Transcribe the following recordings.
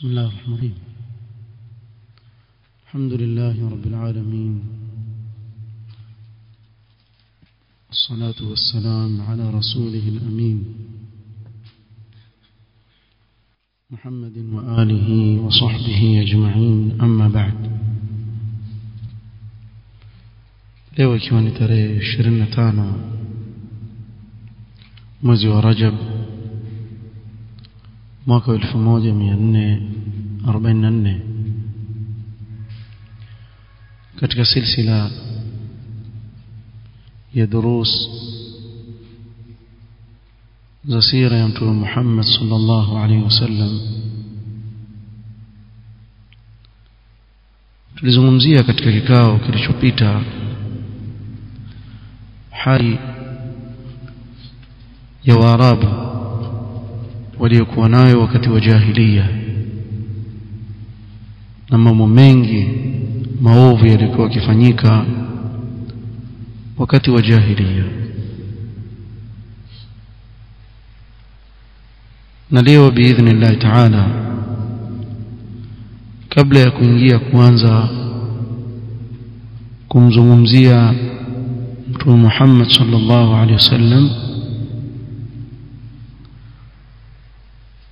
بسم الله الرحمن الرحيم. الحمد لله رب العالمين، الصلاة والسلام على رسوله الأمين محمد وآله وصحبه أجمعين، أما بعد. leo ikiwa ni tarehe 25 mwezi wa Rajab mwaka 1444 katika silsila ya durus za sira ya Mtume Muhammad sallallahu alaihi wasallam, tulizungumzia katika kikao kilichopita hali ya Waarabu waliokuwa nayo wakati wa jahiliya na mambo mengi maovu yalikuwa yakifanyika wakati wa jahiliya. Na leo biidhnillah ta'ala, kabla ya kuingia kuanza kumzungumzia Mtume Muhammad sallallahu alaihi wasallam,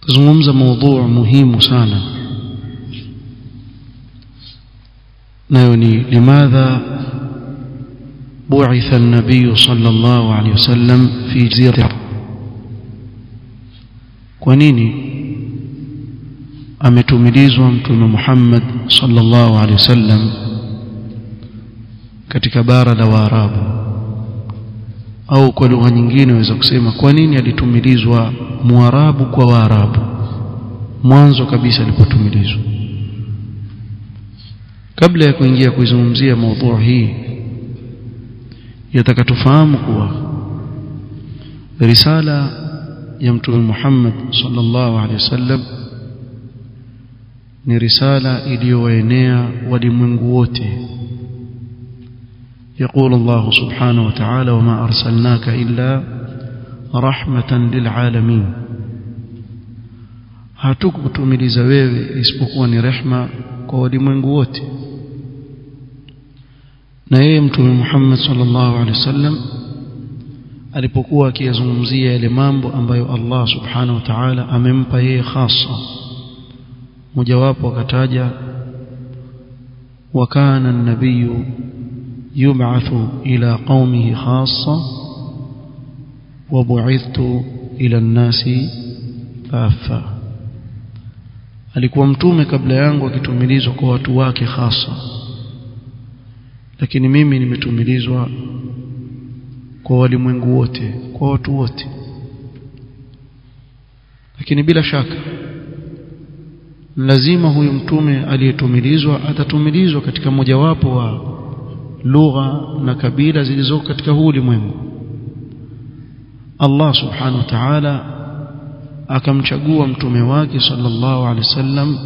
tuzungumza mada muhimu sana, nayo ni limadha bu'itha an-nabiy sallallahu alaihi wasallam fi jazirati. Kwa nini ametumilizwa Mtume Muhammad sallallahu alaihi wasallam katika bara la Waarabu? Au kwa lugha nyingine waweza kusema kwa nini alitumilizwa Muarabu kwa Waarabu mwanzo kabisa alipotumilizwa. Kabla ya kuingia kuizungumzia mada hii, yataka tufahamu kuwa risala ya Mtume Muhammad sallallahu alaihi wasallam ni risala iliyoenea walimwengu wote. يقول الله سبحانه وتعالى: وما أرسلناك إلا رحمة للعالمين. hatukutumiliza wewe isipokuwa ni rehma kwa walimwengu wote. Na yeye Mtume Muhammad sallallahu alaihi wasallam alipokuwa akizungumzia yale mambo ambayo Allah subhanahu wa ta'ala amempa yeye hasa, mojawapo akataja wa kana an-nabiyyu yub'athu ila qaumihi khassa wa bu'ithtu ila an-nasi kaffa. Alikuwa mtume kabla yangu akitumilizwa kwa watu wake hasa, lakini mimi nimetumilizwa kwa walimwengu wote, kwa watu wote. Lakini bila shaka lazima huyu mtume aliyetumilizwa atatumilizwa katika mojawapo wa lugha na kabila zilizoko katika huu ulimwengu. Allah subhanahu wa ta'ala akamchagua mtume wake sallallahu alaihi wasallam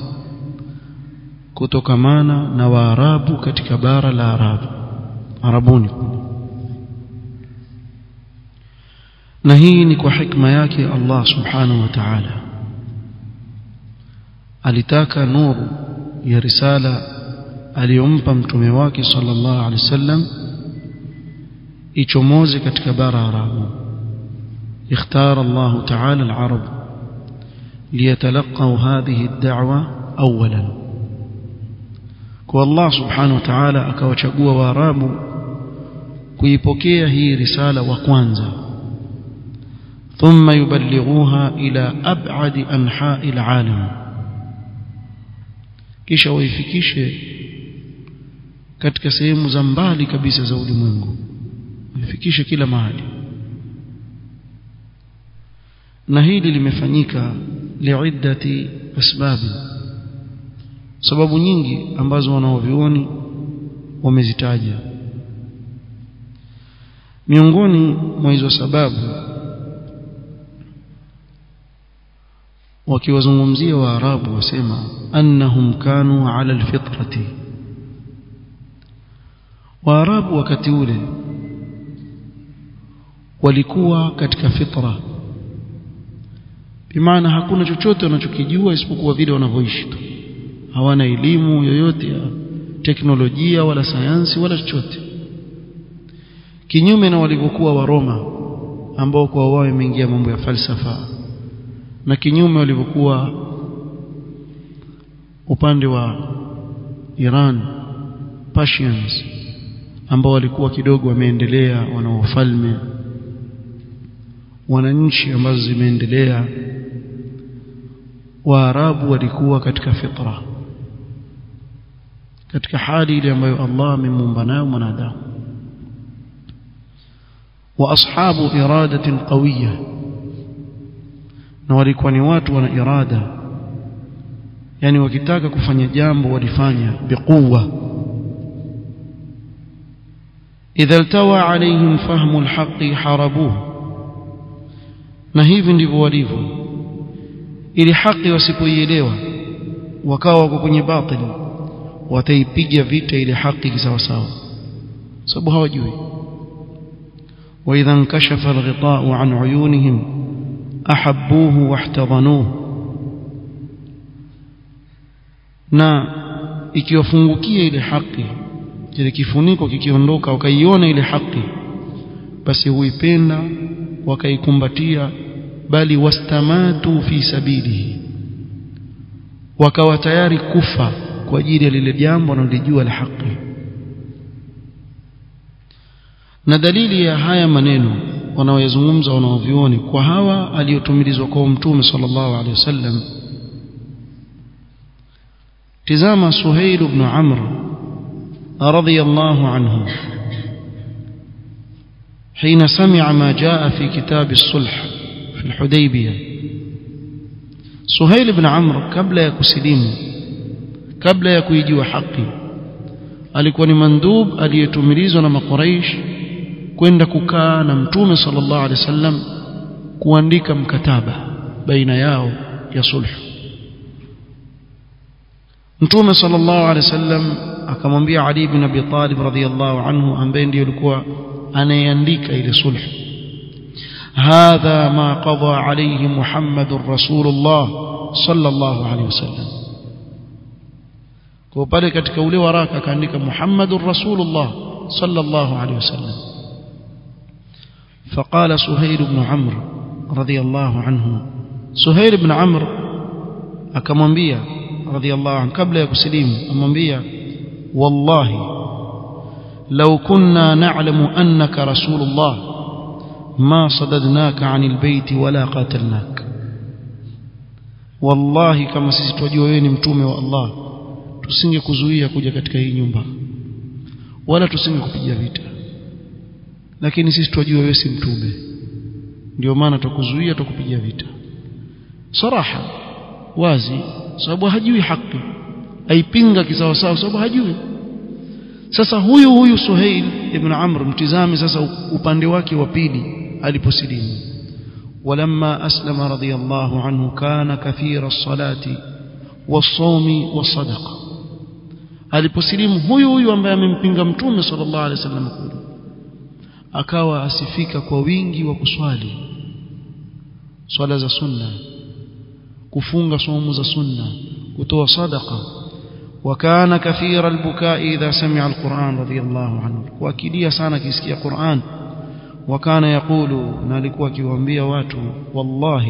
kutokamana na Waarabu katika bara la Arabuni. Na hii ni kwa hikma yake Allah subhanahu wa ta'ala. Alitaka nuru ya risala aliyompa mtume wake sallallahu alaihi wasallam ichomoze katika bara Arabu. اختار الله تعالى العرب ليتلقوا هذه الدعوة أولا. والله سبحانه وتعالى akawachagua Waarabu kuipokea hii risala wa kwanza, thumma yuballighuha ila ab'adi anha'i al-alam, kisha waifikishe katika sehemu za mbali kabisa za ulimwengu, waifikishe kila mahali. Na hili limefanyika liiddati asbabi, sababu nyingi ambazo wanaovioni wamezitaja. Miongoni mwa hizo sababu, wakiwazungumzia Waarabu wasema annahum kanu ala alfitrati. Waarabu wakati ule walikuwa katika fitra, bimaana hakuna chochote wanachokijua isipokuwa vile wanavyoishi tu, hawana elimu yoyote ya teknolojia wala sayansi wala chochote, kinyume na walivyokuwa wa Roma ambao kwa wao imeingia mambo ya falsafa, na kinyume walivyokuwa upande wa Iran Persians ambao walikuwa kidogo wameendelea, wana wafalme, wana nchi ambazo zimeendelea. Waarabu walikuwa katika fitra, katika hali ile ambayo Allah amemuumba nayo mwanadamu, wa ashabu iradatin qawiyya, na walikuwa ni watu wana irada, yani wakitaka kufanya jambo walifanya biquwa. idha iltawa alayhim fahmu alhaqi harabuhu, na hivi ndivyo walivyo, ili haki wasipoielewa wakawa wako kwenye batili, wataipiga vita ile haki sawa sawa, sababu hawajui. wa idha inkashafa alghita'u an uyunihim ahabbuhu wahtadhanuhu, na ikiwafungukia ile haki, ile kifuniko kikiondoka, wakaiona ile haki, basi huipenda wakaikumbatia, bali wastamatu fi sabilihi, wakawa tayari kufa kwa ajili ya lile jambo wanalolijua la haki. Na dalili ya haya maneno wanaoyazungumza wanaovioni kwa hawa aliyotumilizwa kwa Mtume sallallahu alaihi wasallam, tazama Suhail ibn Amr radhiyallahu anhu حين سمع ما جاء في كتاب الصلح في الحديبية. سهيل بن عمرو قبل يكسلم قبل يكujua haki alikuwa ni mandub aliyetumilizwa na makuraish kwenda kukaa na Mtume sallallahu alaihi wasallam kuandika mkataba baina yao ya sulh. Mtume sallallahu alaihi wasallam akamwambia Ali ibn Abi Talib radhiyallahu anhu, ambaye ndiye alikuwa anayeandika ile sulh, hadha ma qada alayhi Muhammadur Rasulullah sallallahu alayhi wasallam. Kwa pale katika ule waraka akaandika Muhammadur Rasulullah sallallahu alayhi wasallam. فقال سهيل بن عمرو رضي الله عنه, سهيل بن عمرو akamwambia radhiyallahu anhu kabla ya kusilimu, amwambia wallahi لو كنا نعلم أنك رسول الله ما صددناك عن البيت ولا قاتلناك. والله kama sisi tunajua wewe ni mtume wa Allah, tusingekuzuia kuja katika hii nyumba wala tusingekupiga vita, lakini sisi tunajua wewe si mtume, ndio maana tukuzuia tukupiga vita. Saraha wazi, sababu hajui haki, aipinga kisawa sawa sababu hajui. Sasa huyu Suhail ibn Amr, mtizame sasa upande wake wa pili aliposilimu. walamma aslama radiyallahu anhu kana kathira as-salati was-sawmi was-sadaqa. Aliposilimu huyu ambaye amempinga Mtume sallallahu alaihi wasallam, akawa asifika kwa wingi wa kuswali swala za sunna, kufunga saumu za sunna, kutoa sadaqa. وكان كثير البكاء إذا سمع القرآن رضي الله عنه, وأكيديا سانا كيسكي القرآن. وكان يقول نالكوا كيوانبيا واتو والله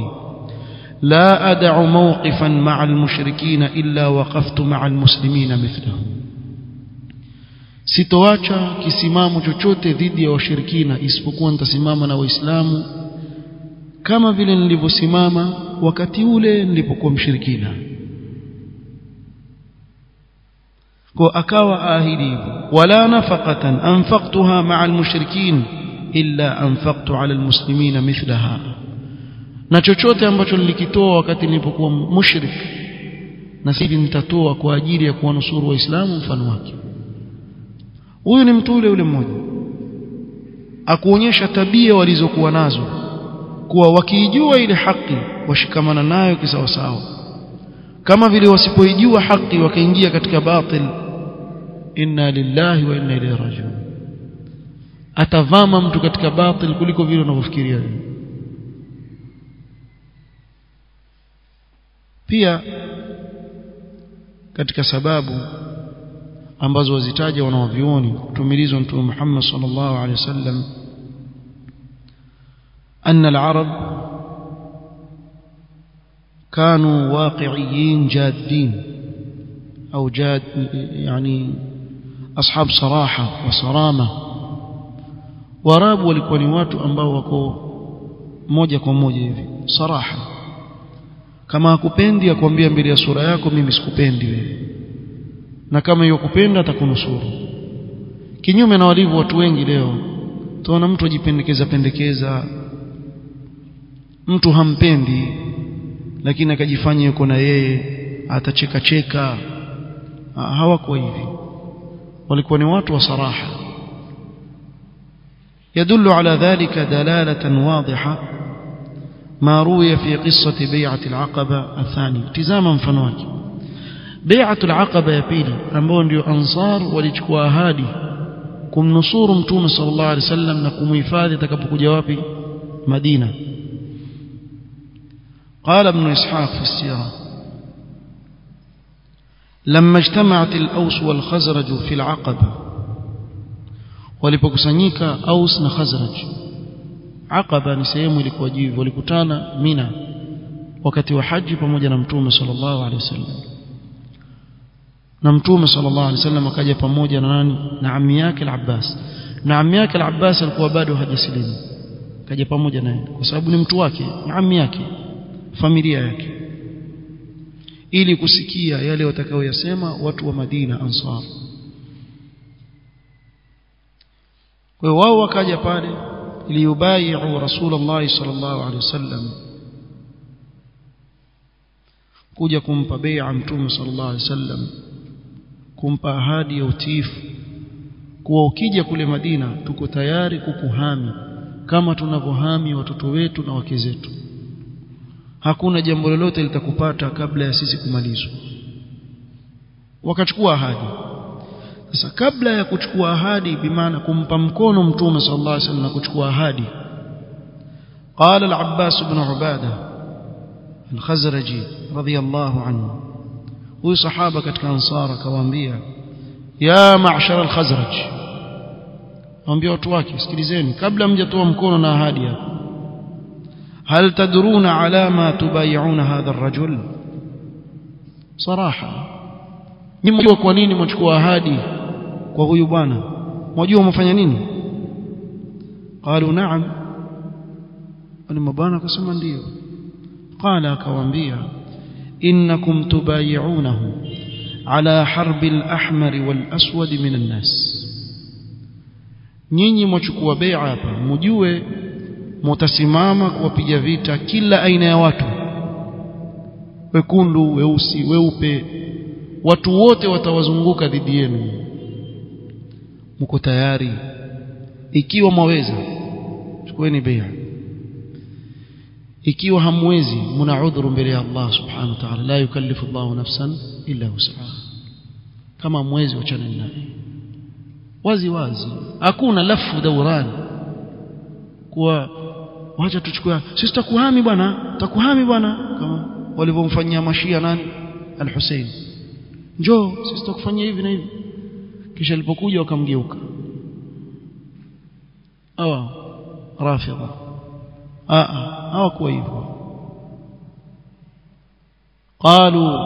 لا أدع موقفا مع المشركين إلا وقفت مع المسلمين مثله. sitoacha kisimamo chochote dhidi ya washirikina isipokuwa nitasimama na waislamu kama vile nilivyosimama wakati ule nilipokuwa mshirikina. kwa akawa ahidi wala nafaqatan anfaqtuha ma'a almushrikin illa anfaqtu 'ala almuslimina mithlaha, na chochote ambacho nilikitoa wakati nilipokuwa mushrik na sisi nitatoa kwa ajili ya kuwanusuru waislamu mfano wake. Huyu ni mtu ule mmoja akuonyesha tabia walizokuwa nazo, kuwa wakijua ile haki washikamana nayo kisawa sawa, kama vile wasipoijua haki wakaingia katika batil. Inna lillahi wa inna ilayhi rajiun. Atavama mtu katika batil kuliko vile unavyofikiria wewe. pia katika sababu ambazo wazitaja wanaovioni kutumilizwa Mtume Muhammad sallallahu alaihi wasallam أن العرب كانوا واقعيين جادين أو جاد يعني أصحاب صراحة وصرامة warabu walikuwa ni watu ambao wako moja kwa moja hivi saraha kama hakupendi akwambia mbele ya sura yako mimi sikupendi wewe na kama yokupenda atakunusuru kinyume na walivyo watu wengi leo tunaona mtu ajipendekeza mtu hampendi lakini akajifanya yuko na yeye atacheka cheka hawako hivi walikuwa ni watu wa saraha يدل على ذلك دلالة واضحة ما روي في قصة بيعة العقبة الثانية تزاما فنواك بيعة العقبة يا بيلي ambao ndio ansar walichukua ahadi kumnusuru mtume sallallahu alaihi wasallam na kumhifadhi atakapokuja wapi Madina قال ابن إسحاق في السيرة لما اجتمعت الأوس والخزرج في العقبة walipokusanyika Aus na Khazraj Aqaba ni sehemu ilikuwa jivu walikutana Mina wakati wa haji pamoja na Mtume sallallahu alaihi wasallam na Mtume sallallahu alaihi wasallam akaja pamoja na nani na ammi yake al-Abbas na ammi yake al-Abbas alikuwa bado hajasilimu kaja pamoja naye kwa sababu ni mtu wake ni ammi yake familia yake ili kusikia yale watakaoyasema watu wa Madina Ansar kwa wao wakaja pale ili yubayi'u Rasulullah sallallahu alaihi wasallam kuja kumpa bai'a Mtume sallallahu alaihi wasallam kumpa ahadi ya utiifu kuwa ukija kule Madina tuko tayari kukuhami kama tunavyohami watoto wetu na wake zetu hakuna jambo lolote litakupata kabla ya sisi kumalizwa wakachukua ahadi sasa kabla ya kuchukua ahadi bimaana kumpa mkono Mtume sallallahu alaihi wasallam na kuchukua ahadi قال العباس بن عبادة الخزرجي رضي الله عنه huyu sahaba katika ansara kawaambia ya ma'shar al-khazraj ambia watu wake sikilizeni kabla mjatoa mkono na ahadi hapa هل تدرون على ما تبايعون هذا الرجل صراحة nimjua kwa nini mchukua ahadi kwa huyu bwana mjua mfanya nini قالوا نعم wale mabwana akasema ndio قال akawaambia innakum tubayi'unahu ala harbi al-ahmar wal-aswad min an-nas nyinyi mchukua bai'a hapa mjue mtasimama kuwapiga vita kila aina ya watu wekundu weusi weupe watu wote watawazunguka dhidi yenu mko tayari ikiwa mwaweza chukueni bai'a ikiwa hamwezi mna udhuru mbele ya Allah subhanahu wa ta'ala la yukallifu Allah nafsan illa wus'aha kama mwezi wachana naye wazi wazi hakuna lafu dawran kwa wacha tuchukue sisi tutakuhami bwana kama walivyomfanyia mashia nani al-Hussein njoo sisi tutakufanyia hivi na hivi kisha alipokuja wakamgeuka rafidha hawakuwa hivyo qalu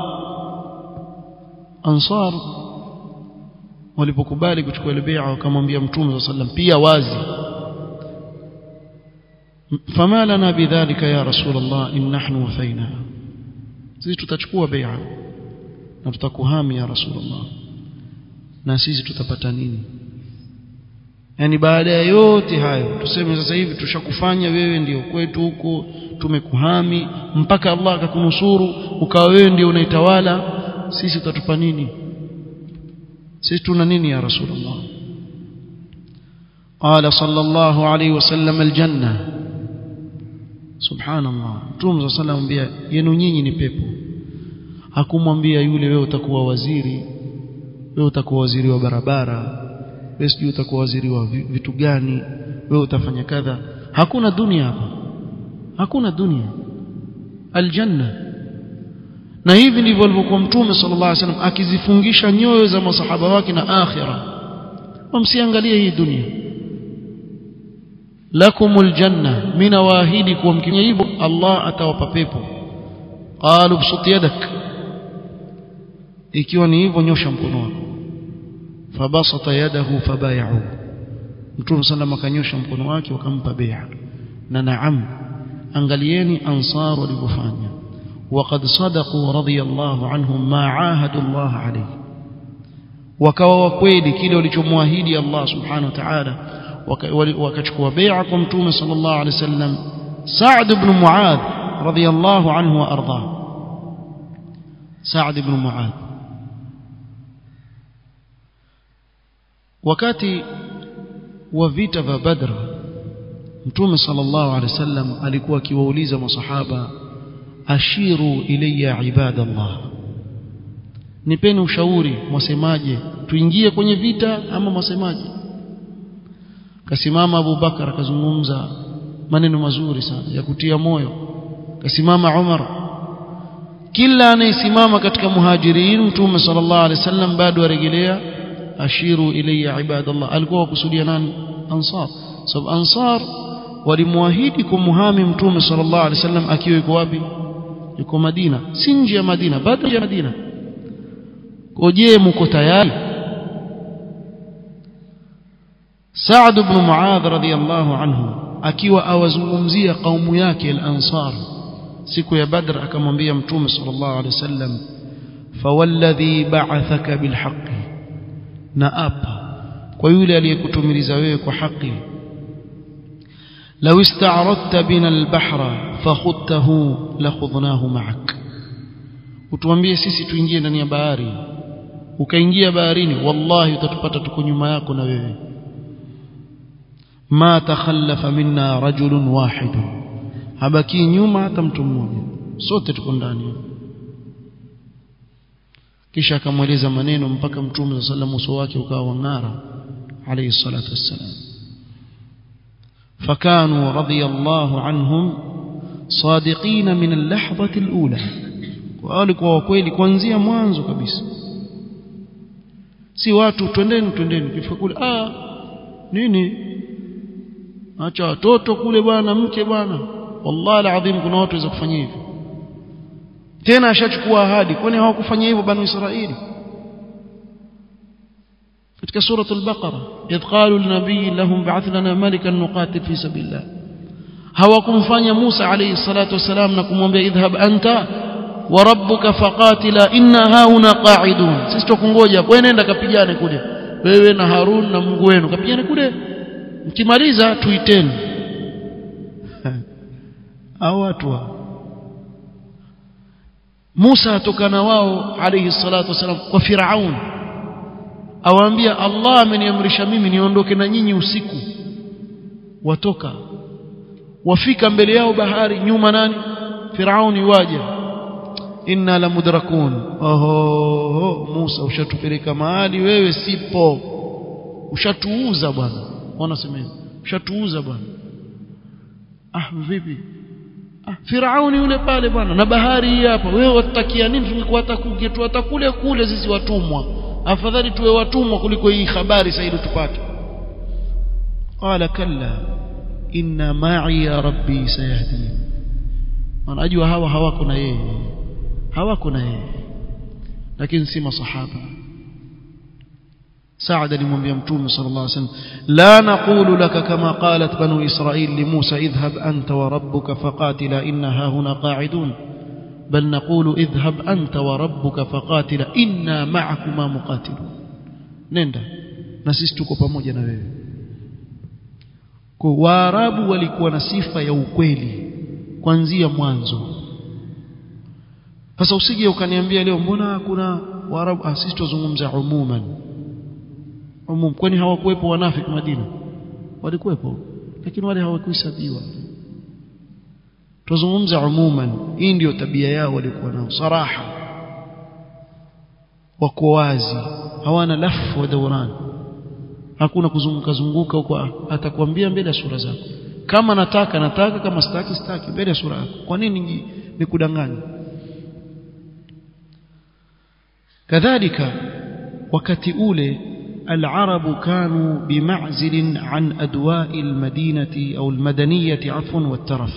ansar walipokubali kuchukua ile bai'a wakamwambia Mtume sallam pia wazi fama lana bidhalika ya Rasulullah in nahnu wafaina sisi tutachukua bai'a na tutakuhami ya Rasulullah na sisi tutapata nini yani baada ya yote hayo tuseme sasa hivi tushakufanya wewe ndio kwetu huko tumekuhami mpaka Allah akakunusuru ukawa wewe ndio unaitawala sisi tutatupa nini sisi tuna nini ya Rasulullah qala sallallahu alayhi wasallam aljanna subhanallah Mtume sallallahu alayhi yenu nyinyi ni pepo hakumwambia yule wewe utakuwa waziri wewe utakuwa waziri wa barabara wewe sijui utakuwa waziri wa vitu gani wewe utafanya kadha hakuna dunia hapa hakuna dunia aljanna na hivi ndivyo alivyokuwa mtume sallallahu alaihi wasallam akizifungisha nyoyo za masahaba wake na akhira. Msiangalie hii dunia. Lakumul janna, mina waahidi kuwa mkifanya hivyo Allah atawapa pepo. Qalu bsut yadak, ikiwa ni hivyo nyosha mkono wako. Fabasata yadahu fabay'u, mtume sallallahu akanyosha mkono wake wakampa bai'a. Na naam, angalieni ansar walivyofanya. وقد صدقوا رضي الله عنهم ما عاهدوا الله عليه, wakawa wakweli kile walichomwahidi Allah subhanahu wa ta'ala, wakachukua bai'a kwa mtume sallallahu alayhi wasallam. Sa'd ibn Mu'adh radiyallahu anhu wa arda. Sa'd ibn Mu'adh wakati wa vita vya Badr, mtume sallallahu alayhi wasallam alikuwa akiwauliza masahaba, ashiru ilayya ibadallah, nipeni ushauri, mwasemaje, tuingie kwenye vita ama mwasemaje? Kasimama Abu Bakar akazungumza maneno mazuri sana ya kutia moyo. Kasimama Umar. Kila anayesimama katika muhajirin, mtume sallallahu alaihi wasallam bado arejelea ashiru ilayya ibadallah. Alikuwa kusudia nani? Ansar. Sababu Ansar walimwahidi kumhami mtume sallallahu alaihi wasallam akiwa yuko wapi? Yuko Madina, si nje ya Madina, bado ya Madina. Je, mko tayari? Sa'd ibn Mu'adh radiyallahu anhu akiwa awazungumzia kaumu yake al-Ansar siku ya Badr, akamwambia mtume sallallahu alaihi wasallam, fawalladhi ba'athaka bilhaqqi, na apa kwa yule aliyekutumiliza wewe kwa haki, law ista'radta bina al-bahra fakhudtahu lakhudnahu ma'ak, utuambie sisi tuingie ndani ya bahari, ukaingia baharini, wallahi utatupata tuko nyuma yako na wewe. Ma takhallafa minna rajulun wahid, habaki nyuma hata mtu mmoja, sote tuko ndani. Kisha akamweleza maneno mpaka mtume sallallahu alayhi wasallam uso wake ukawa ng'ara alayhi salatu wassalam. Fakanu radiyallahu anhum صادقين من اللحظة الأولى, walikuwa wakweli kuanzia mwanzo kabisa. Si watu twendeni kifika kule, nini acha watoto kule bwana, mke bwana. Wallahi alazim kuna watu waweza kufanya hivyo. Tena ashachukua ahadi, kwani hawakufanya hivyo banu Israeli? Katika sura al-Baqara, idh qalu linabii lahum ba'ath lana malikan nuqatil fi sabilillah, hawakumfanya Musa alayhi salatu wasalam na kumwambia idhhab anta wa rabbuka faqatila inna hauna qa'idun, sisi tukungoja, wewe nenda kapigane kule, wewe na Harun na Mungu wenu kapigane kule, mkimaliza tuiteni. Hao watu Musa atokana wao alayhi salatu wasalam kwa Firaun, awaambia Allah ameniamrisha mimi niondoke na nyinyi usiku. Watoka wafika mbele yao bahari, nyuma nani? Firauni waja, inna la mudrakun. Musa ushatupeleka mahali wewe sipo, ushatuuza bwana. Wanasema ushatuuza bwana. Vipi? Firauni yule pale bwana, na bahari hii hapa, wewe watakia nini? Tulikuwa atakule kule sisi watumwa, afadhali tuwe watumwa kuliko hii habari sasa tupate. Qala kalla inna ma'i ya rabbi sayahdin. Wanajua hawa hawako na yeye, lakini si masahaba. Sa'd alimwambia mtume sallallahu alayhi wasallam, la naqulu laka kama qalat banu israil li Musa idhhab anta wa rabbuka faqatila inna hahuna qa'idun, bal naqulu idhhab anta wa rabbuka faqatila inna ma'akuma muqatilun, nenda na sisi tuko pamoja na wewe. Kwa Waarabu walikuwa na sifa ya ukweli kuanzia mwanzo. Sasa usije ukaniambia leo mbona kuna Waarabu, sisi tuzungumza umuman. Kwani hawakuwepo wanafiki Madina? Walikuwepo, lakini wale hawakuhesabiwa. Tuzungumza umuman, hii ndio tabia yao walikuwa nao, saraha, wako wazi, hawana lafu wa dawran. Hakuna kuzunguka huko, atakwambia mbele ya sura zako, kama nataka, kama sitaki mbele ya sura yako. Kwa nini nikudanganya? kadhalika wakati ule العرب كانوا بمعزل عن أدواء المدينة أو المدنية عفوا والترف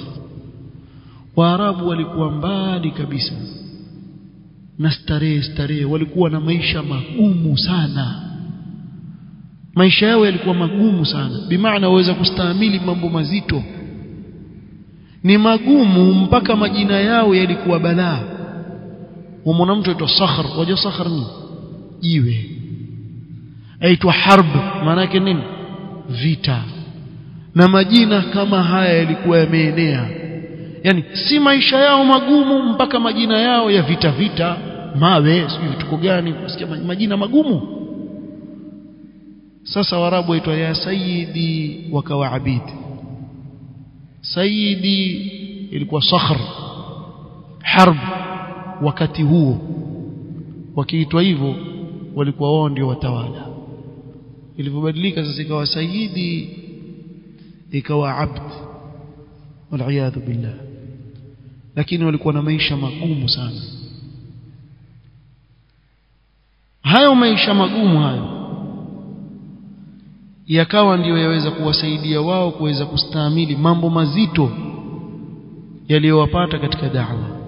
وعرب walikuwa mbali kabisa na starehe walikuwa na maisha magumu sana maisha yao yalikuwa magumu sana bimaana waweza kustahimili mambo mazito ni magumu mpaka majina yao yalikuwa balaa wamwona mtu aitwa Sakhr wajua Sakhr ni jiwe aitwa Harb maana yake nini vita na majina kama haya yalikuwa yameenea yani si maisha yao magumu mpaka majina yao ya vita mawe sio vituko gani kusikia majina magumu sasa warabu waitwa ya sayyidi wakawa abid sayyidi ilikuwa Sakhr Harb wakati huo wakiitwa hivyo walikuwa wao ndio watawala ilipobadilika sasa ikawa sayyidi ikawa abd wal billah lakini walikuwa na maisha magumu sana hayo maisha magumu hayo yakawa ndio yaweza kuwasaidia wao kuweza kustahimili mambo mazito yaliyowapata katika da'wa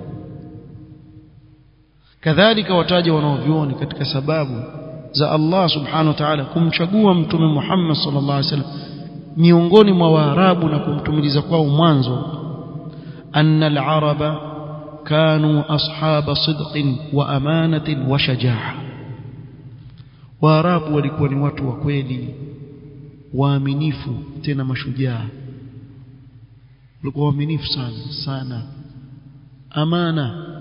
kadhalika wataja wanaovioni katika sababu za Allah subhanahu wa ta'ala kumchagua mtume Muhammad sallallahu alaihi wasallam miongoni mwa Waarabu na kumtumiliza kwao mwanzo anna al-araba kanu ashaba sidqin wa amanatin wa shajaa Waarabu walikuwa ni watu wa kweli waaminifu tena mashujaa walikuwa waaminifu sana amana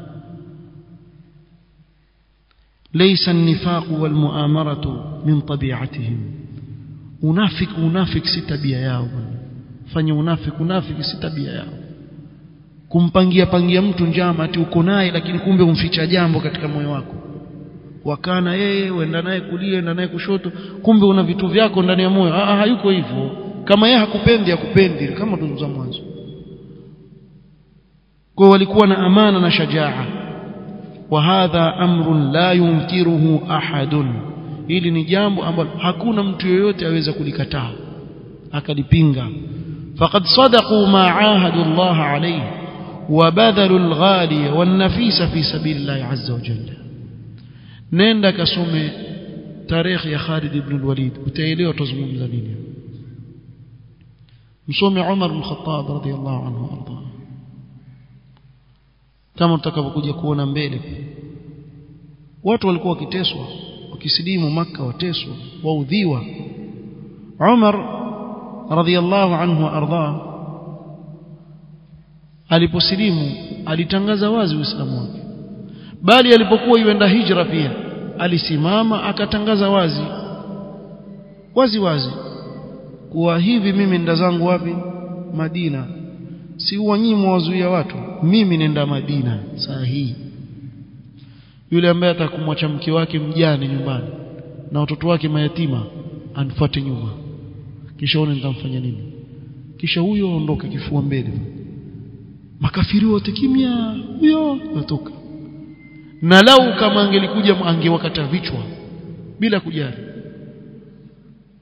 ليس النفاق والمؤامرة من طبيعتهم unafik si tabia yao fanya unafik si tabia yao kumpangia mtu njama ati uko naye lakini kumbe umficha jambo katika moyo wako wakana yeye uenda naye kulia uenda naye kushoto kumbe una vitu vyako ndani ya moyo hayuko hivyo kama yeye hakupendi kama tunzo mwanzo kwa walikuwa na amana na shajaa وهذا أمر لا ينكره أحد hili ni jambo ambalo hakuna mtu yoyote aweza kulikataa akalipinga faqad sadaqu ma ahadu Allah alayhi wa badhalu al-ghali wan-nafisa fi sabilillah azza wa jalla nenda kasome tarehe ya Khalid ibn al-Walid utaelewa tuzungumza nini msome Umar ibn Khattab radiyallahu anhu arda kama tutakapokuja kuona mbele watu walikuwa wakiteswa wakisilimu Makka wateswa waudhiwa Umar radhiyallahu anhu arda aliposilimu alitangaza wazi uislamu wake bali alipokuwa yuenda hijra pia alisimama akatangaza wazi kuwa hivi mimi nenda zangu wapi Madina si wanyimwa wazuia watu mimi nenda Madina saa hii yule ambaye atakumwacha mke wake mjane nyumbani na watoto wake mayatima anifuate nyuma kisha one nitamfanya nini kisha huyo aondoke kifua mbele makafiri wote kimya huyo natoka na lau kama angelikuja angewakata vichwa bila kujali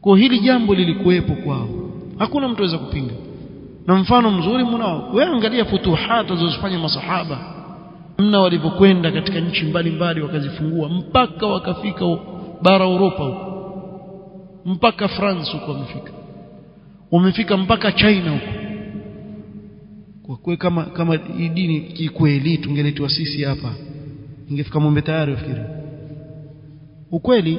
kwa hili jambo lilikuwepo kwao hakuna mtu aweza kupinga na mfano mzuri mnao wewe angalia futuhat zilizofanya masahaba mna walipokwenda katika nchi mbalimbali wakazifungua mpaka wakafika bara Europa huko mpaka France huko wamefika mpaka China huko kwa kweli kama dini kikweli tungeletwa sisi hapa ingefika Mombe tayari ufikiri ukweli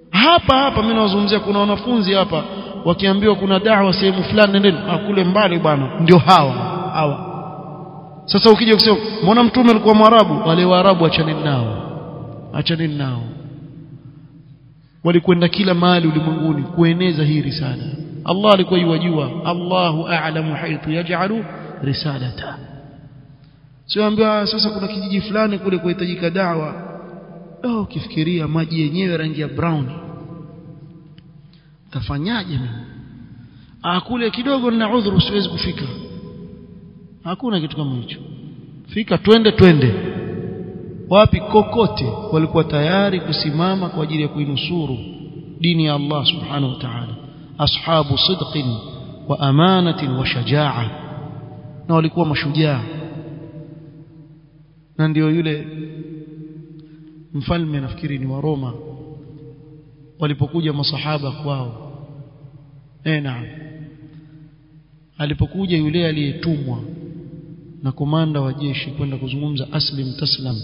hapa mimi nawazungumzia kuna wanafunzi hapa wakiambiwa kuna da'wa sehemu fulani nendeni kule mbali bwana ndio hawa sasa ukija kusema mbona mtume alikuwa Mwarabu wale Waarabu achaneni nao walikwenda kila mahali ulimwenguni kueneza hii risala Allah alikuwa yajua Allahu a'lamu haythu yaj'alu risalata sio ambiwa sasa kuna kijiji fulani kule kuhitajika da'wa ukifikiria maji yenyewe rangi ya brown tafanyaje mimi kule kidogo nina udhuru siwezi kufika hakuna kitu kama hicho fika twende wapi, kokote walikuwa tayari kusimama kwa ajili ya kuinusuru dini ya Allah subhanahu wa ta'ala. Ashabu sidqin wa amanatin wa shajaa, na walikuwa mashujaa. Na ndio yule mfalme, nafikiri ni wa Roma, walipokuja masahaba kwao, naam, alipokuja yule aliyetumwa na komanda wa jeshi kwenda kuzungumza aslim taslam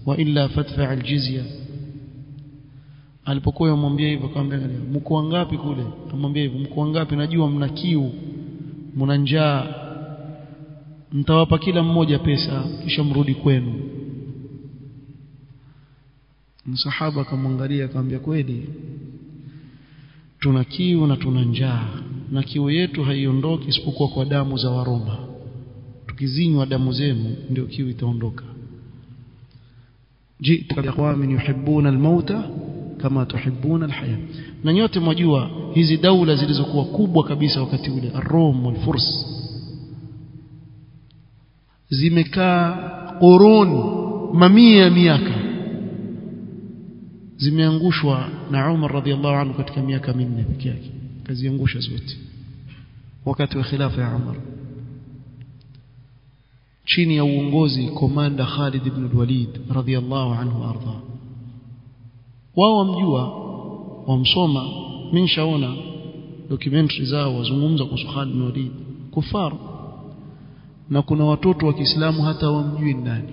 wa illa fadfa aljizya, alipokuwa yamwambia hivyo, akamwambia mko wangapi kule? Amwambia hivyo, mko wangapi? Najua mna kiu, mna njaa, mtawapa kila mmoja pesa kisha mrudi kwenu. Msahaba akamwangalia akamwambia, kweli tuna kiu na tuna njaa, na kiu yetu haiondoki isipokuwa kwa damu za Waroma. Tukizinywa damu zenu ndio kiu itaondoka. Jitu biqawmin yuhibbuna almauta kama tuhibbuna alhaya. Na nyote mwajua hizi daula zilizokuwa kubwa kabisa wakati ule, Ar-Rum wal-Furs, zimekaa qurun, mamia ya miaka, zimeangushwa na Umar radhiallahu anhu katika miaka 4 pekee yake, kaziangusha zote wakati wa khilafa ya Umar, chini ya uongozi komanda Khalid ibn al-Walid radhiallahu anhu arda. Wao wamjua, wamsoma, mimi nishaona documentary zao wazungumza kuhusu Khalid ibn al-Walid, kufar, na kuna watoto wa Kiislamu hata wamjui nani.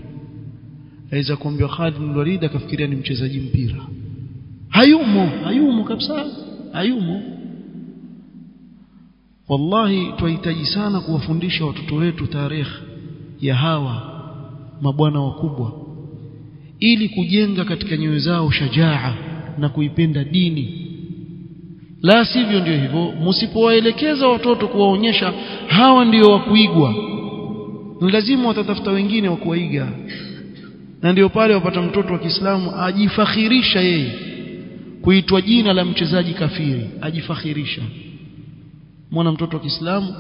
Aweza kuambia Khalid ibn al-Walid akafikiria ni mchezaji mpira. Hayumo kabisa, hayumo. Wallahi tunahitaji sana kuwafundisha watoto wetu tarehe ya hawa mabwana wakubwa, ili kujenga katika nyoyo zao shajaa na kuipenda dini. La sivyo ndio hivyo, msipowaelekeza watoto kuwaonyesha hawa ndio wa kuigwa, ni lazima watatafuta wengine wa kuwaiga. Na ndio pale wapata mtoto wa Kiislamu ajifakhirisha yeye kuitwa jina la mchezaji kafiri, ajifakhirisha. Mwana mtoto wa Kiislamu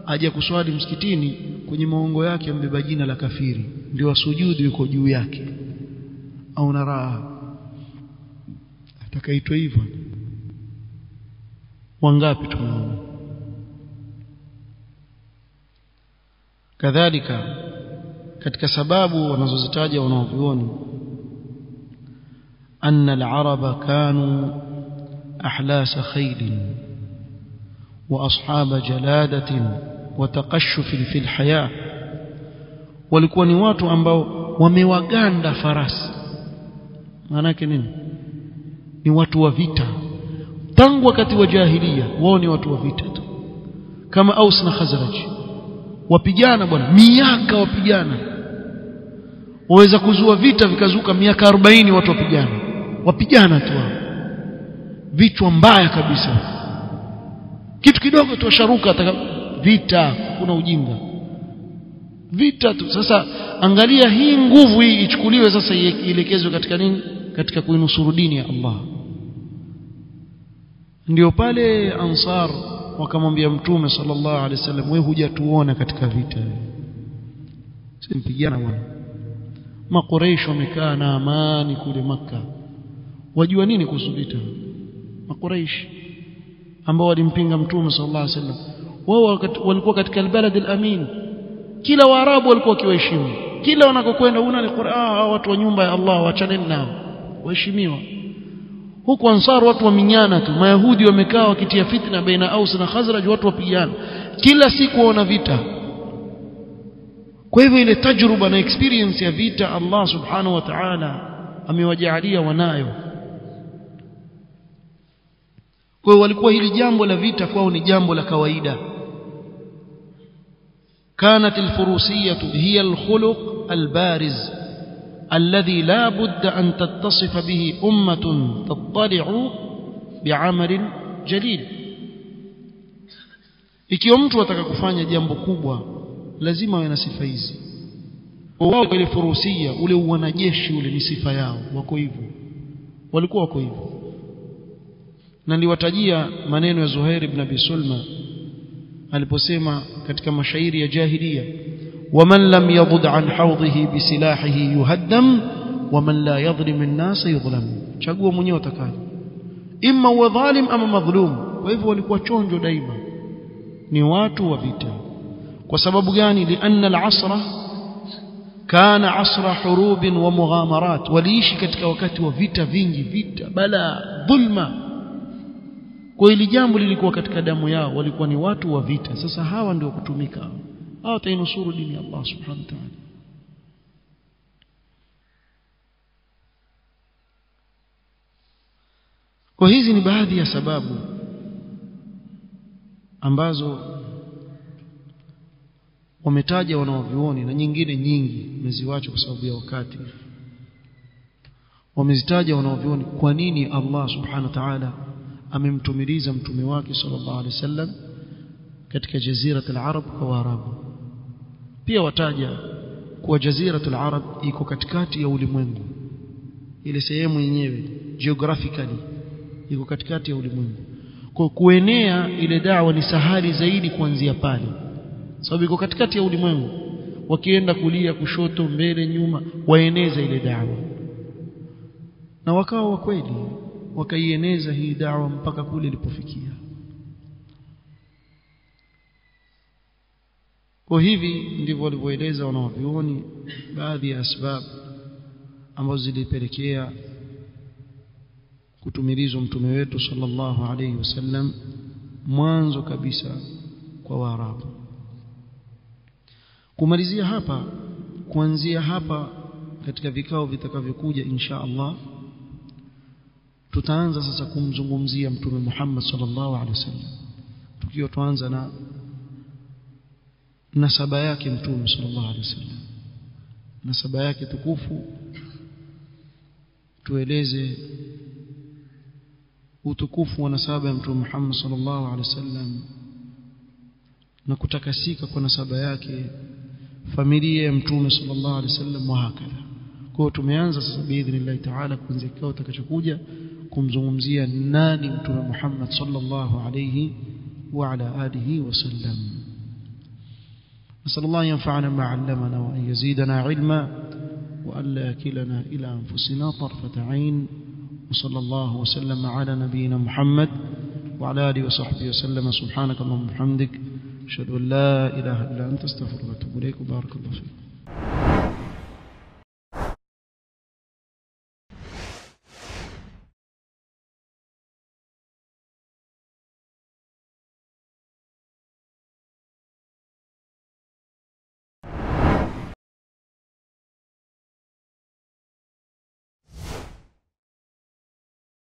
aje kuswali msikitini, kwenye maongo yake ambeba jina la kafiri, ndio asujudu yuko juu yake, au na raha atakaitwa hivyo. Wangapi tumeona? Kadhalika katika sababu wanazozitaja wanavyuoni, anna al-araba kanu ahlasa khaylin wa ashaba jaladatin wa taqashshufin fil haya, walikuwa ni watu ambao wamewaganda farasi. Maana yake nini? Ni watu wa vita. Tangu wakati wa jahiliya wao ni watu wa vita tu, kama Aus na Khazraj, wapigana bwana, miaka wapigana. Waweza kuzua vita vikazuka miaka 40 watu wapigana tu, vichwa mbaya kabisa, kitu kidogo tu washaruka vita. Kuna ujinga, vita tu. Sasa angalia hii nguvu hii ichukuliwe sasa ielekezwe katika nini? Katika kuinusuru dini ya Allah. Ndio pale Ansar wakamwambia Mtume sallallahu alaihi wasallam, wewe hujatuona katika vita, simpigana bwana. Makuraish wamekaa na amani kule Makka, wajua nini kuhusu vita? Makuraish ambao walimpinga Mtume sallallahu alaihi wasallam, wao walikuwa katika albalad alamin, kila waarabu walikuwa wakiwaheshimu, kila wanakokwenda una ni Qur'an, watu wa nyumba ya Allah waachaneni nao, waheshimiwa. Huko Ansar watu waminyana tu, Mayahudi wamekaa wakitia fitna baina Aus na Khazraj, watu wapigana kila siku, waona vita. Kwa hivyo ile tajruba na experience ya vita Allah subhanahu wa ta'ala amewajalia wanayo. Kwa hiyo walikuwa hili jambo la vita kwao ni jambo la kawaida. كانت الفروسية هي الخلق البارز الذي لا بد أن تتصف به أمة تطلع بعمل جليل. ikiwa mtu ataka kufanya jambo kubwa lazima awe na sifa hizi. Wao ile furusia, ule wanajeshi ule ni sifa yao, wako hivyo, walikuwa wako hivyo. Na niliwatajia maneno ya Zuhair ibn Abi Sulma aliposema katika mashairi ya jahiliya, waman lam yadud an hawdhihi bisilahihi yuhaddam waman la yadhlim an-nas yudhlam. Chagua mwenyewe utakaye, imma uwe dhalim ama madhlum. Kwa hivyo walikuwa chonjo daima, ni watu wa vita. Kwa sababu gani? Lianna al-asra kana asra hurub wa mughamarat, waliishi katika wakati wa vita vingi, vita, bala, dhulma. Kwa hili jambo lilikuwa katika damu yao, walikuwa ni watu wa vita. Sasa hawa ndio kutumika, hawa watainusuru dini ya Allah subhanahu wa ta'ala. Kwa hizi ni baadhi ya sababu ambazo wametaja wanaovioni, na nyingine nyingi meziwacha kwa sababu ya wakati. Wamezitaja wanaovioni kwa nini Allah subhanahu wa ta'ala amemtumiliza mtume wake sallallahu alaihi wasallam katika jaziratul arab kwa Waarabu. Pia wataja kuwa jaziratul arab iko katikati ya ulimwengu, ile sehemu yenyewe geographically iko katikati ya ulimwengu. Kwa kuenea ile da'wa ni sahali zaidi kuanzia pale, sababu iko katikati ya ulimwengu. Wakienda kulia, kushoto, mbele, nyuma, waeneza ile da'wa. Na wakawa wa kweli wakaieneza hii da'wa mpaka kule ilipofikia. Kwa hivi ndivyo walivyoeleza wanavyuoni baadhi ya sababu ambazo zilipelekea kutumilizwa mtume wetu sallallahu alayhi wasallam mwanzo kabisa kwa Waarabu. Kumalizia hapa, kuanzia hapa katika vikao vitakavyokuja insha Allah, tutaanza sasa kumzungumzia mtume Muhammad sallallahu alaihi wasallam, tukiwa tuanza na nasaba yake mtume sallallahu alaihi wasallam, nasaba yake tukufu. Tueleze utukufu wa nasaba ya mtume Muhammad sallallahu alaihi wasallam na kutakasika kwa nasaba yake, familia ya mtume sallallahu alaihi wasallam, wa hakadha. Kwa tumeanza sasa biidhnillah ta'ala kuanzia kikao kitakachokuja kumzungumzia nani mtume Muhammad sallallahu alayhi wa ala alihi wasallam. Nasallallahu yanfa'ana ma 'allamana wa an yazidana 'ilma wa alla yakilana ila anfusina tarfata 'ain. wa sallallahu wa sallama ala nabiyyina Muhammad wa ala alihi wa sahbihi wa sallama. Subhanaka allahumma wa bihamdik ashhadu an la ilaha illa anta astaghfiruka wa atubu ilayk. Barakallahu fiik.